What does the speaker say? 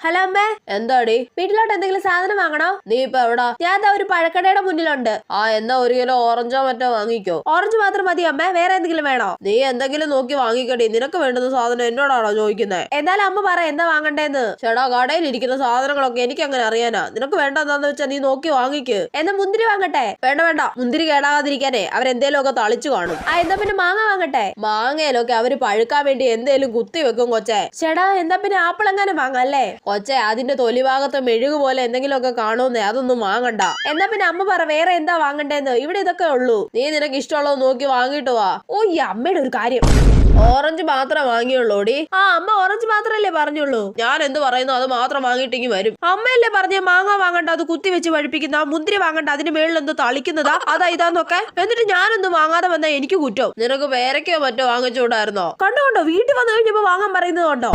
Hello അമ്മേ. എന്താടി വീട്ടിലോട്ട് എന്തെങ്കിലും സാധനം വാങ്ങണോ? നീ ഇപ്പൊ എവിടാ? ഞാൻ ഒരു പഴക്കടയുടെ മുന്നിലുണ്ട്. എന്നാ 1 കിലോ ഓറഞ്ചോ മറ്റോ വാങ്ങിക്കോ. ഓറഞ്ച് മാത്രം മതി അമ്മേ, വേറെ എന്തെങ്കിലും വേണോ? നീ എന്തെങ്കിലും നോക്കി വാങ്ങിക്കടി. നിനക്ക് വേണ്ടുന്ന സാധനം എന്നോടാണോ ചോദിക്കുന്നത്? എന്തായാലും അമ്മ പറ എന്താ വാങ്ങണ്ടേന്ന്. ചേടാ, കടയിൽ ഇരിക്കുന്ന സാധനങ്ങളൊക്കെ എനിക്ക് അങ്ങനെ അറിയാനാ. നിനക്ക് വേണ്ടെന്താന്ന് വെച്ചാ നീ നോക്കി വാങ്ങിക്ക്. എന്നാ മുന്തിരി വാങ്ങട്ടെ? വേണ്ട വേണ്ട, മുന്തിരി കേടാകാതിരിക്കാനേ അവരെന്തേലും ഒക്കെ തളിച്ചു കാണും. എന്താ പിന്നെ മാങ്ങ വാങ്ങട്ടെ? മാങ്ങയിലൊക്കെ അവര് പഴുക്കാൻ വേണ്ടി എന്തേലും കുത്തി വെക്കും കൊച്ചേ. ചേടാ, എന്താ പിന്നെ ആപ്പിൾ എങ്ങാനും വാങ്ങല്ലേ? കൊച്ചെ, അതിന്റെ തൊലിഭാഗത്ത് മെഴുകു പോലെ എന്തെങ്കിലുമൊക്കെ കാണുന്നേ, അതൊന്നും വാങ്ങണ്ട. എന്നാ പിന്നെ അമ്മ പറ വേറെ എന്താ വാങ്ങണ്ടേന്ന്. ഇവിടെ ഇതൊക്കെ ഉള്ളൂ. നീ നിനക്ക് ഇഷ്ടമുള്ളത് നോക്കി വാങ്ങിട്ട് വാ. ഓ, ഈ അമ്മയുടെ ഒരു കാര്യം. ഓറഞ്ച് മാത്രമേ വാങ്ങിയുള്ളൂടി. അമ്മ ഓറഞ്ച് മാത്രല്ലേ പറഞ്ഞുള്ളൂ. ഞാൻ എന്ത് പറയുന്നു അത് മാത്രം വാങ്ങിയിട്ടെങ്കി വരും. അമ്മയല്ലേ പറഞ്ഞ മാങ്ങ വാങ്ങണ്ട, അത് കുത്തി വെച്ച് പഴിപ്പിക്കുന്ന. മുന്തിരി വാങ്ങണ്ട, അതിന് മേളിൽ എന്തോ തളിക്കുന്നതാ, അതാ ഇതാന്നൊക്കെ. എന്നിട്ട് ഞാനൊന്നും വാങ്ങാതെ വന്നാ എനിക്ക് കുറ്റം. നിനക്ക് പേരക്കോ മറ്റോ വാങ്ങിച്ചൂടായിരുന്നോ? കണ്ടോ വീട്ടിൽ വന്നു കഴിഞ്ഞപ്പോ വാങ്ങാൻ പറയുന്നത് കണ്ടോ?